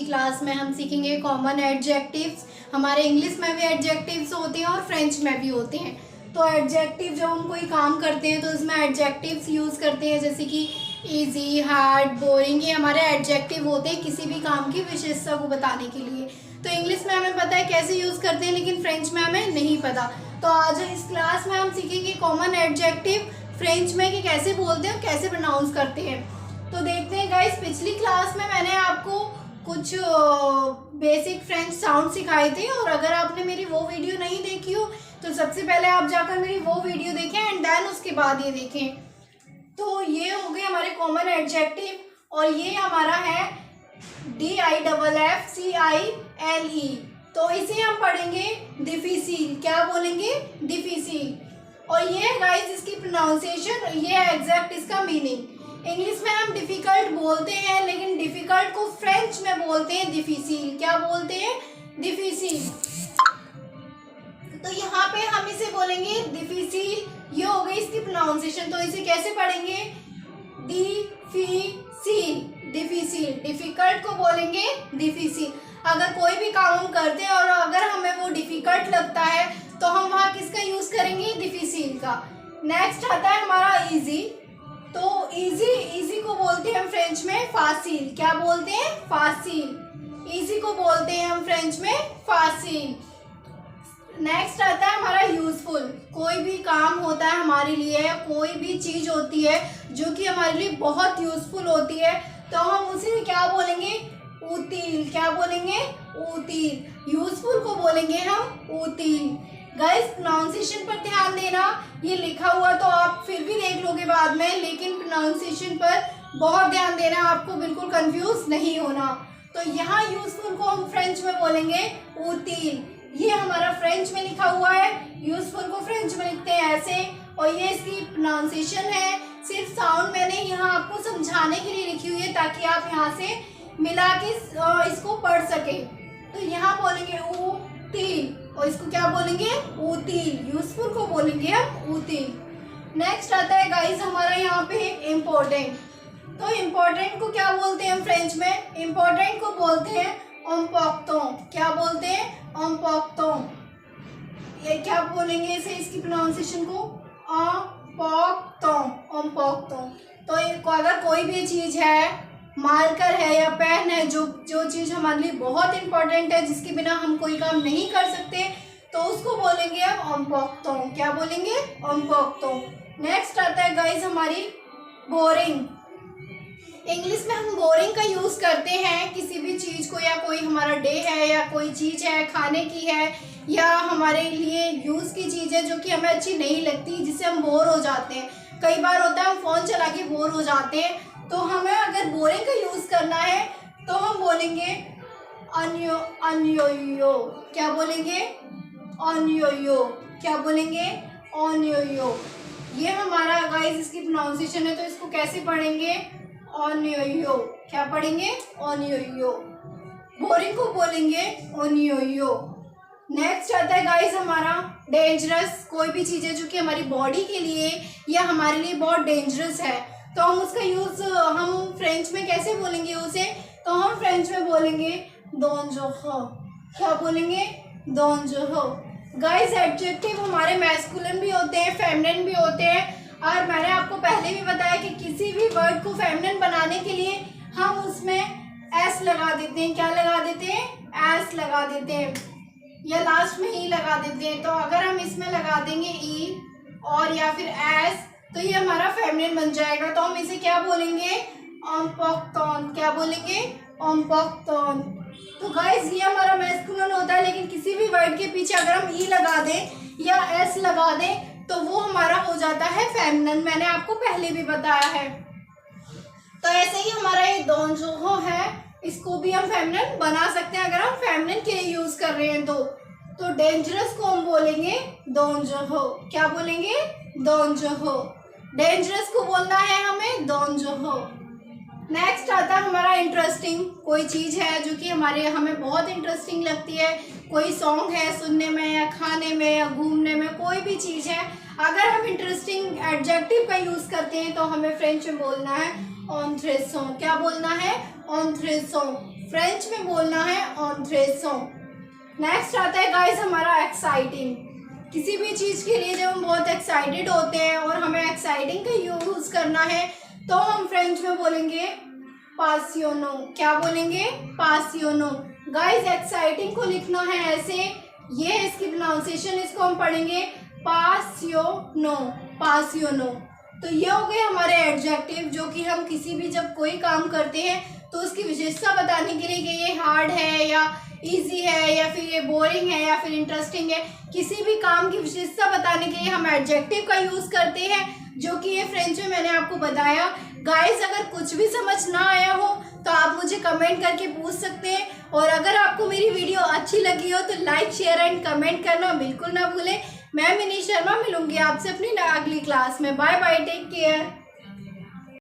Class में हम सीखेंगे कॉमन एडजेक्टिव्स। हमारे इंग्लिश में भी एडजेक्टिव्स होते हैं और फ्रेंच में भी होते हैं। तो एडजेक्टिव जब हम कोई काम करते हैं तो इसमें एडजेक्टिव्स यूज़ करते हैं, जैसे कि इजी, हार्ड, बोरिंग। ये हमारे एडजेक्टिव होते हैं किसी भी काम की विशेषता को बताने के लिए। तो इंग्लिश में हमें पता है कैसे यूज़ करते हैं, लेकिन फ्रेंच में हमें नहीं पता। तो आज इस क्लास में हम सीखेंगे कॉमन एडजेक्टिव फ्रेंच में कि कैसे बोलते हैं और कैसे प्रोनाउंस करते हैं। तो देखते हैं गाइस, पिछली क्लास में मैंने आपको कुछ बेसिक फ्रेंच साउंड सिखाए थे, और अगर आपने मेरी वो वीडियो नहीं देखी हो तो सबसे पहले आप जाकर मेरी वो वीडियो देखें एंड देन उसके बाद ये देखें। तो ये हो गए हमारे कॉमन एडजेक्टिव, और ये हमारा है DIFFCILE। तो इसे हम पढ़ेंगे डिफिसिल। क्या बोलेंगे? डिफिसिल। और ये है गाइस इसकी प्रोनाउंसिएशन, ये है एग्जैक्ट इसका मीनिंग। इंग्लिश में हम डिफिकल्ट बोलते हैं, लेकिन डिफिकल्ट को फ्रेंच में बोलते हैं डिफिसिल। क्या बोलते हैं? डिफिसिल। तो यहाँ पे हम इसे बोलेंगे डिफिसिल। ये हो गई इसकी प्रोनाउंसिएशन। तो इसे कैसे पढ़ेंगे? Difficile, difficile. डिफिकल्ट को बोलेंगे डिफिसिल। अगर कोई भी काम हम करते हैं और अगर हमें वो डिफिकल्ट लगता है तो हम वहाँ किसका यूज करेंगे? डिफिसिल का। नेक्स्ट आता है हमारा इजी। तो इजी, इजी को बोलते हैं हम फ्रेंच में फासिल। क्या बोलते हैं? फासिल। इजी को बोलते हैं हम फ्रेंच में फासिल। नेक्स्ट आता है हमारा यूजफुल। कोई भी काम होता है हमारे लिए, कोई भी चीज होती है जो कि हमारे लिए बहुत यूजफुल होती है, तो हम उसे क्या बोलेंगे? उतिल। क्या बोलेंगे? उतिल। यूजफुल को बोलेंगे हम उतिल। गाइस प्रोनाउंसिएशन पर ध्यान देना। ये लिखा हुआ तो आप फिर भी देख लोगे बाद में, लेकिन प्रोनाउंसिएशन पर बहुत ध्यान देना, आपको बिल्कुल कंफ्यूज नहीं होना। तो यहाँ यूजफुल को हम फ्रेंच में बोलेंगे उतिल। ये हमारा फ्रेंच में लिखा हुआ है। यूजफुल को फ्रेंच में लिखते हैं ऐसे, और ये इसकी प्रोनाउंसिएशन है। सिर्फ साउंड मैंने यहाँ आपको समझाने के लिए लिखी हुई है ताकि आप यहाँ से मिला के इसको पढ़ सके। तो यहाँ बोलेंगे उतिल, और इसको क्या बोलेंगे? उतिल। यूजफुल को बोलेंगे हम उतिल। नेक्स्ट आता है गाइस हमारा यहाँ पे इम्पोर्टेंट। तो इम्पोर्टेंट को क्या बोलते हैं हम फ्रेंच में? इम्पोर्टेंट को बोलते हैं इम्पोर्टेंट। क्या बोलते हैं? इम्पोर्टेंट। ये क्या बोलेंगे इसे, इसकी प्रोनाउंसिएशन को? इम्पोर्टेंट। तो अगर कोई भी चीज है, मार्कर है या पेन है, जो चीज हमारे लिए बहुत इंपॉर्टेंट है, जिसके बिना हम कोई काम नहीं कर सकते, तो उसको बोलेंगे हम इम्पोर्टेंट। क्या बोलेंगे? इम्पोर्टेंट। नेक्स्ट आता है गाइस हमारी बोरिंग। इंग्लिश में हम बोरिंग का यूज करते हैं किसी भी चीज को, या कोई हमारा डे है या कोई चीज है खाने की है या हमारे लिए यूज की चीज है जो कि हमें अच्छी नहीं लगती, जिससे हम बोर हो जाते हैं। कई बार होता है हम फोन चला के बोर हो जाते हैं, तो हमें अगर बोरिंग का यूज करना है तो हम बोलेंगे अनयोयो। क्या बोलेंगे? अनयोयो। क्या बोलेंगे? अनयोयो। ये हमारा गाइस इसकी प्रोनाउंसिएशन है, तो इसको कैसे पढ़ेंगे? अनयोयो। क्या पढ़ेंगे? अनयोयो। बोरिंग को बोलेंगे अनयोयो। नेक्स्ट आता है गाइस हमारा डेंजरस। कोई भी चीज़ है जो कि हमारी बॉडी के लिए या हमारे लिए बहुत डेंजरस है, तो हम उसका यूज़ हम फ्रेंच में कैसे बोलेंगे उसे? तो हम फ्रेंच में बोलेंगे dangereux। क्या बोलेंगे? dangereux। गाइस एडजेक्टिव हमारे मैस्कुलिन भी होते हैं, फेमिनिन भी होते हैं, और मैंने आपको पहले भी बताया कि किसी भी वर्ड को फेमिनिन बनाने के लिए हम उसमें एस लगा देते हैं। क्या लगा देते हैं? एस लगा देते हैं, या लास्ट में ई लगा देते हैं। तो अगर हम इसमें लगा देंगे ई और या फिर एस, तो ये हमारा फेमिनिन बन जाएगा। तो हम इसे क्या बोलेंगे? इम्पोर्टेंट। क्या बोलेंगे? इम्पोर्टेंट। तो गाइस ये हमारा मैस्कुलिन होता है, लेकिन किसी भी वर्ड के पीछे अगर हम ई लगा दें या एस लगा दें तो वो हमारा हो जाता है फेमिनिन। मैंने आपको पहले भी बताया है। तो ऐसे ही हमारा ये dangereux है, इसको भी हम फेमिनिन बना सकते हैं अगर हम फेमिनिन के लिए यूज कर रहे हैं। तो डेंजरस को हम बोलेंगे dangereux। क्या बोलेंगे? dangereux। डेंजरस को बोलना है हमें dangereux। नेक्स्ट आता है हमारा इंटरेस्टिंग। कोई चीज़ है जो कि हमें बहुत इंटरेस्टिंग लगती है, कोई सॉन्ग है सुनने में या खाने में या घूमने में, कोई भी चीज़ है, अगर हम इंटरेस्टिंग एडजेक्टिव का यूज़ करते हैं तो हमें फ्रेंच में बोलना है इंटरेस्टिंग। क्या बोलना है? इंटरेस्टिंग। फ्रेंच में बोलना है ऑन्ट्रेसों। नेक्स्ट आता है गाइस हमारा एक्साइटिंग। किसी भी चीज़ के लिए जब हम बहुत एक्साइटेड होते हैं और हमें एक्साइटिंग का यूज़ करना है तो हम फ्रेंच में बोलेंगे पासियोनो। क्या बोलेंगे? पासियोनो। गाइस एक्साइटिंग को लिखना है ऐसे, ये है इसकी प्रोनाउंसिएशन, इसको हम पढ़ेंगे पासियोनो, पासियोनो। तो ये हो गए हमारे एडजेक्टिव जो कि हम किसी भी जब कोई काम करते हैं तो उसकी विशेषता बताने के लिए कि ये हार्ड है या इजी है या फिर ये बोरिंग है या फिर इंटरेस्टिंग है, किसी भी काम की विशेषता बताने के लिए हम एडजेक्टिव का यूज़ करते हैं, जो कि ये फ्रेंच में मैंने आपको बताया। गाइस अगर कुछ भी समझ ना आया हो तो आप मुझे कमेंट करके पूछ सकते हैं, और अगर आपको मेरी वीडियो अच्छी लगी हो तो लाइक शेयर एंड कमेंट करना बिल्कुल ना भूलें। मैं मिनी शर्मा मिलूंगी आपसे अपनी अगली क्लास में। Bye bye, take care.